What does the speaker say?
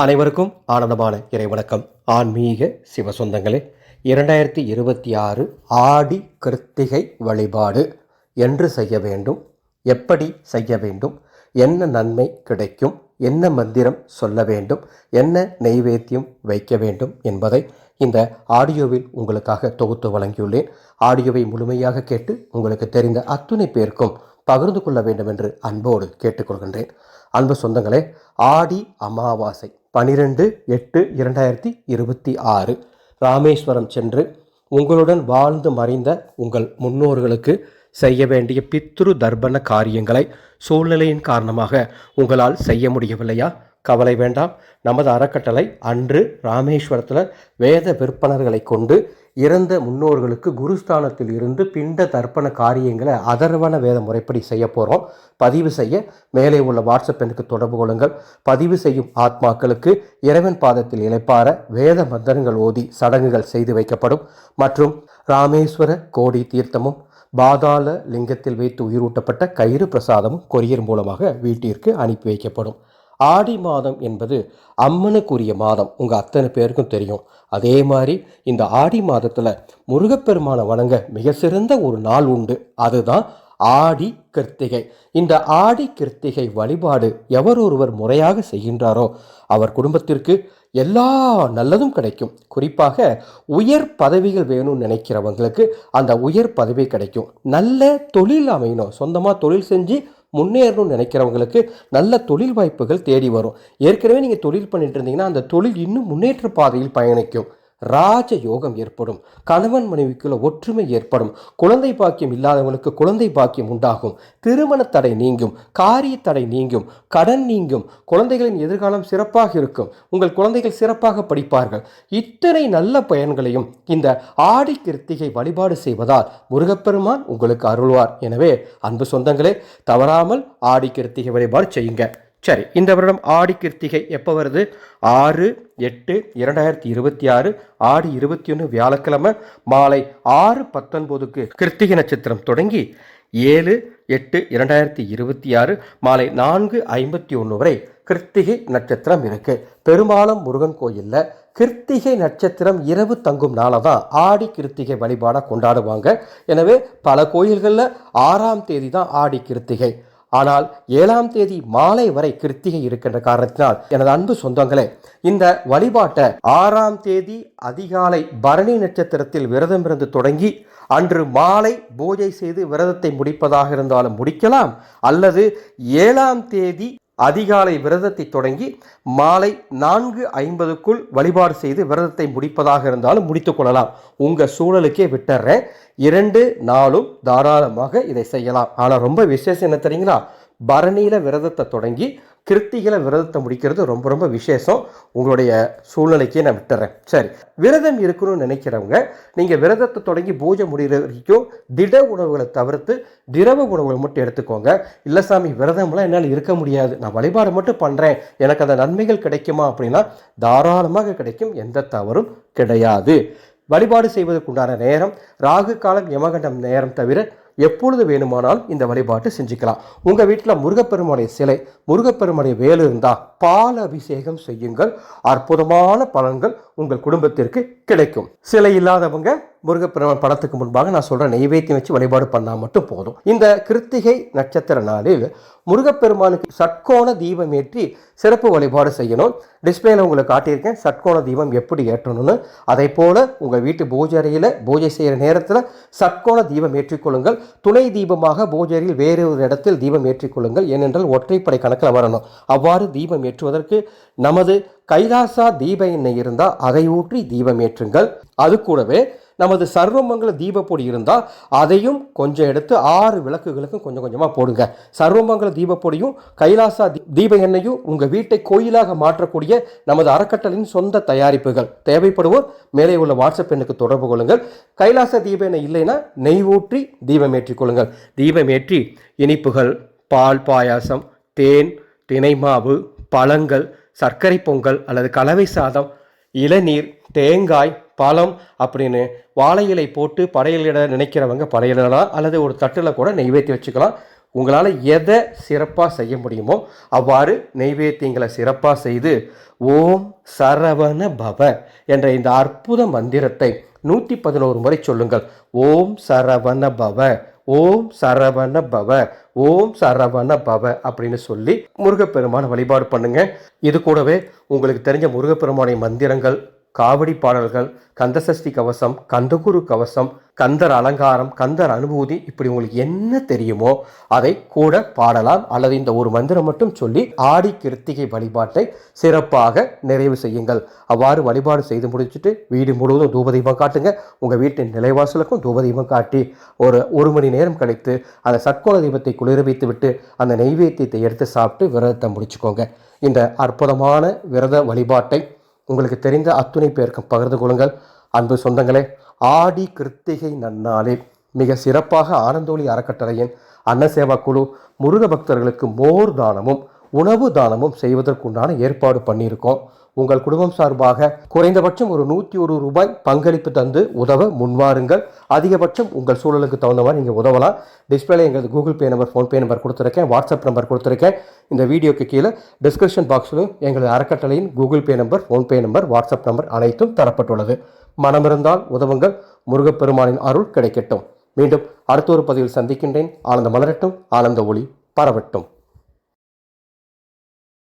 அனைவருக்கும் ஆனந்தமான இறைவணக்கம். ஆன்மீக சிவசொந்தங்களே, 2026 ஆடி கிருத்திகை வழிபாடு என்று செய்ய வேண்டும், எப்படி செய்ய வேண்டும், என்ன நன்மை கிடைக்கும், என்ன மந்திரம் சொல்ல வேண்டும், என்ன நெய்வேத்தியம் வைக்க வேண்டும் என்பதை இந்த ஆடியோவில் உங்களுக்காக தொகுத்து வழங்கியுள்ளேன். ஆடியோவை முழுமையாக கேட்டு உங்களுக்கு தெரிந்த அத்துணை பேருக்கும் பகிர்ந்து கொள்ள வேண்டும் என்று அன்போடு கேட்டுக்கொள்கின்றேன். அன்பு சொந்தங்களே, ஆடி அமாவாசை 12/8/2026 ராமேஸ்வரம் சென்று உங்களுடன் வாழ்ந்து மறைந்த உங்கள் முன்னோர்களுக்கு செய்ய வேண்டிய பித்ரு தர்ப்பண காரியங்களை சூழ்நிலையின் காரணமாக உங்களால் செய்ய முடியவில்லையா? கவலை வேண்டாம். நமது அறக்கட்டளை அன்று ராமேஸ்வரத்தில் வேத விற்பனர்களை கொண்டு இறந்த முன்னோர்களுக்கு குருஸ்தானத்தில் இருந்து பிண்ட தர்ப்பண காரியங்களை அதர்வன வேத முறைப்படி செய்ய போகிறோம். பதிவு செய்ய மேலே உள்ள வாட்ஸ்அப் எண்ணுக்கு தொடர்பு கொள்ளுங்கள். பதிவு செய்யும் ஆத்மாக்களுக்கு இறைவன் பாதத்தில் இளைப்பார வேத மந்திரங்கள் ஓதி சடங்குகள் செய்து வைக்கப்படும். மற்றும் ராமேஸ்வர கோடி தீர்த்தமும் பாதாள லிங்கத்தில் வைத்து உயிரூட்டப்பட்ட கயிறு பிரசாதமும் கொரியர் மூலமாக வீட்டிற்கு அனுப்பி வைக்கப்படும். ஆடி மாதம் என்பது அம்மனுக்குரிய மாதம், உங்கள் அத்தனை பேருக்கும் தெரியும். அதே மாதிரி இந்த ஆடி மாதத்தில் முருகப்பெருமானை வணங்க மிக சிறந்த ஒரு நாள் உண்டு, அதுதான் ஆடி கிருத்திகை. இந்த ஆடி கிருத்திகை வழிபாடு எவர் ஒருவர் முறையாக செய்கின்றாரோ அவர் குடும்பத்திற்கு எல்லா நல்லதும் கிடைக்கும். குறிப்பாக உயர் பதவிகள் வேணும்னு நினைக்கிறவங்களுக்கு அந்த உயர் பதவி கிடைக்கும். நல்ல தொழில் அமையணும், சொந்தமாக தொழில் செஞ்சு முன்னேறணும்னு நினைக்கிறவங்களுக்கு நல்ல தொழில் வாய்ப்புகள் தேடி வரும். ஏற்கனவே நீங்கள் தொழில் பண்ணிட்டு இருந்தீங்கன்னா அந்த தொழில் இன்னும் முன்னேற்ற பாதையில் பயணிக்கும். ராஜ யோகம் ஏற்படும். கணவன் மனைவிக்குள்ள ஒற்றுமை ஏற்படும். குழந்தை பாக்கியம் இல்லாதவங்களுக்கு குழந்தை பாக்கியம் உண்டாகும். திருமண தடை நீங்கும். காரிய தடை நீங்கும். கடன் நீங்கும். குழந்தைகளின் எதிர்காலம் சிறப்பாக இருக்கும். உங்கள் குழந்தைகள் சிறப்பாக படிப்பார்கள். இத்தனை நல்ல பயன்களையும் இந்த ஆடி கிருத்திகை வழிபாடு செய்வதால் முருகப்பெருமான் உங்களுக்கு அருள்வார். எனவே அன்பு சொந்தங்களே, தவறாமல் ஆடி கிருத்திகை வழிபாடு செய்யுங்க. சரி, இந்த வருடம் ஆடி கிருத்திகை எப்போ வருது? 6/8/2026 ஆடி 21 வியாழக்கிழமை மாலை 6:19 கிருத்திகை நட்சத்திரம் தொடங்கி 7/8/2026 மாலை 4:51 வரை கிருத்திகை நட்சத்திரம் இருக்கு. பெரும்பாலும் முருகன் கோயிலில் கிருத்திகை நட்சத்திரம் இரவு தங்கும் நாளை தான் ஆடி கிருத்திகை வழிபாடாக கொண்டாடுவாங்க. எனவே பல கோயில்களில் 6ஆம் தேதி தான் ஆடி கிருத்திகை. ஆனால் 7ஆம் தேதி மாலை வரை கிருத்திகை இருக்கின்ற காரணத்தினால் எனது அன்பு சொந்தங்களே, இந்த வழிபாட்டை 6ஆம் தேதி அதிகாலை பரணி நட்சத்திரத்தில் விரதம் இருந்து தொடங்கி அன்று மாலை பூஜை செய்து விரதத்தை முடிப்பதாக இருந்தாலும் முடிக்கலாம், அல்லது 7ஆம் தேதி அதிகாலை விரதத்தை தொடங்கி மாலை 4:50க்குள் வழிபாடு செய்து விரதத்தை முடிப்பதாக இருந்தாலும் முடித்துக் கொள்ளலாம். உங்கள் சூழலுக்கே விட்டுறேன். 2 நாளும் தாராளமாக இதை செய்யலாம். ஆனால் ரொம்ப விசேஷம் என்ன தெரியுங்களா? பரணியில் விரதத்தை தொடங்கி கிருத்திகளை விரதத்தை முடிக்கிறது ரொம்ப ரொம்ப விசேஷம். உங்களுடைய சூழ்நிலைக்கே நான் விட்டுறேன். சரி, விரதம் இருக்கணும்னு நினைக்கிறவங்க நீங்கள் விரதத்தை தொடங்கி பூஜை முடிகிற வரைக்கும் திட உணவுகளை தவிர்த்து திரவ உணவுகளை மட்டும் எடுத்துக்கோங்க. இல்லை சாமி, விரதம்லாம் என்னால் இருக்க முடியாது, நான் வழிபாடு மட்டும் பண்ணுறேன், எனக்கு அந்த நன்மைகள் கிடைக்குமா அப்படின்னா தாராளமாக கிடைக்கும், எந்த தவறும் கிடையாது. வழிபாடு செய்வதற்குண்டான நேரம் ராகு காலம் யமகண்டம் நேரம் தவிர எப்பொழுது வேணுமானாலும் இந்த வழிபாட்டை செஞ்சுக்கலாம். உங்கள் வீட்டில் முருகப்பெருமானுடைய சிலை, முருகப்பெருமானுடைய வேலு இருந்தால் பால் அபிஷேகம் செய்யுங்கள். அற்புதமான பலன்கள் உங்கள் குடும்பத்திற்கு கிடைக்கும். சிலை இல்லாதவங்க முருகப்பெருமான் படத்துக்கு முன்பாக நான் சொல்கிற நெய்வேத்தியம் வச்சு வழிபாடு பண்ணால் மட்டும் போதும். இந்த கிருத்திகை நட்சத்திர நாளில் முருகப்பெருமானுக்கு சட்கோண தீபம் ஏற்றி சிறப்பு வழிபாடு செய்யணும். டிஸ்பிளேல உங்களுக்கு காட்டியிருக்கேன் சட்கோண தீபம் எப்படி ஏற்றணும்னு. அதை போல உங்கள் வீட்டு பூஜை அறையில் பூஜை செய்கிற நேரத்தில் சட்கோண தீபம் ஏற்றிக்கொள்ளுங்கள். துணை தீபமாக பூஜை அறையில் வேறு ஒரு இடத்தில் தீபம் ஏற்றிக்கொள்ளுங்கள். ஏனென்றால் ஒற்றைப்படை கணக்கில் வரணும். அவ்வாறு தீபம் ஏற்றுவதற்கு நமது கைலாசா தீப எண்ணெய் இருந்தால் அதை ஊற்றி தீபம் ஏற்றுங்கள். அது கூடவே நமது சர்வமங்கல தீபப்பொடி இருந்தால் அதையும் கொஞ்சம் எடுத்து 6 விளக்குகளுக்கும் கொஞ்சம் கொஞ்சமாக போடுங்க. சர்வமங்கல தீபப்பொடியும் கைலாசா தீப எண்ணெயும் உங்கள் வீட்டை கோயிலாக மாற்றக்கூடிய நமது அறக்கட்டளையின் சொந்த தயாரிப்புகள். தேவைப்படுவோர் மேலே உள்ள வாட்ஸ்அப் எண்ணுக்கு தொடர்பு கொள்ளுங்கள். கைலாச தீப எண்ணெய் இல்லைன்னா நெய் ஊற்றி தீபம் ஏற்றிக்கொள்ளுங்கள். தீபம் ஏற்றி இனிப்புகள், பால் பாயாசம், தேன், தினைமாவு, பழங்கள், சர்க்கரை பொங்கல் அல்லது கலவை சாதம், இளநீர், தேங்காய், பழம் அப்படின்னு வாழை இலை போட்டு படையலிட நினைக்கிறவங்க படையலிடலாம். அல்லது ஒரு தட்டில் கூட நெய்வேத்தி வச்சுக்கலாம். உங்களால் எதை சிறப்பாக செய்ய முடியுமோ அவ்வாறு நெய்வேத்தியங்களை சிறப்பாக செய்து ஓம் சரவண பவ என்ற இந்த அற்புத மந்திரத்தை 111 முறை சொல்லுங்கள். ஓம் சரவண பவ, ஓம் சரவண பவ, ஓம் சரவண பவ அப்படின்னு சொல்லி முருகப்பெருமான வழிபாடு பண்ணுங்க. இது கூடவே உங்களுக்கு தெரிஞ்ச முருகப்பெருமானை மந்திரங்கள், காவடி பாடல்கள், கந்தசஷ்டி கவசம், கந்தகுரு கவசம், கந்தர் அலங்காரம், கந்தர் அனுபூதி, இப்படி உங்களுக்கு என்ன தெரியுமோ அதை கூட பாடலாம். அல்லது இந்த ஒரு மந்திரம் மட்டும் சொல்லி ஆடி கிருத்திகை வழிபாட்டை சிறப்பாக நிறைவு செய்யுங்கள். அவ்வாறு வழிபாடு செய்து முடிச்சுட்டு வீடு முழுவதும் தூபதீபம் காட்டுங்க. உங்கள் வீட்டின் நிலைவாசலுக்கும் தூபதீபம் காட்டி ஒரு மணி நேரம் கழித்து அந்த சட்கோண தீபத்தை குளிர வைத்து விட்டு அந்த நெய்வேத்தியத்தை எடுத்து சாப்பிட்டு விரதத்தை முடிச்சுக்கோங்க. இந்த அற்புதமான விரத வழிபாட்டை உங்களுக்கு தெரிந்த அத்துணை பேருக்கும் பகிர்ந்து கொள்ளுங்கள். அன்பு சொந்தங்களே, ஆடி கிருத்திகை நன்னாளில் மிக சிறப்பாக ஆனந்தோலி அறக்கட்டளையின் அன்னசேவா குழு முருக பக்தர்களுக்கு மோர் தானமும் உணவு தானமும் செய்வதற்குண்டான ஏற்பாடு பண்ணியிருக்கோம். உங்கள் குடும்பம் சார்பாக குறைந்தபட்சம் ஒரு 101 ரூபாய் பங்களிப்பு தந்து உதவ முன்வாருங்கள். அதிகபட்சம் உங்கள் சூழலுக்கு தகுந்த மாதிரி நீங்கள் உதவலாம். டிஸ்பிளேல எங்களது Google Pay number, PhonePe number கொடுத்துருக்கேன், வாட்ஸ்அப் நம்பர் கொடுத்துருக்கேன். இந்த வீடியோக்கு கீழே டிஸ்கிரிப்ஷன் பாக்ஸிலும் எங்களது அறக்கட்டளையின் Google Pay number, PhonePe number, WhatsApp number அனைத்தும் தரப்பட்டுள்ளது. மனமிருந்தால் உதவுங்கள். முருகப்பெருமானின் அருள் கிடைக்கட்டும். மீண்டும் அடுத்த ஒரு பதிவில் சந்திக்கின்றேன். ஆனந்த மலரட்டும், ஆனந்த ஒளி பரவட்டும்.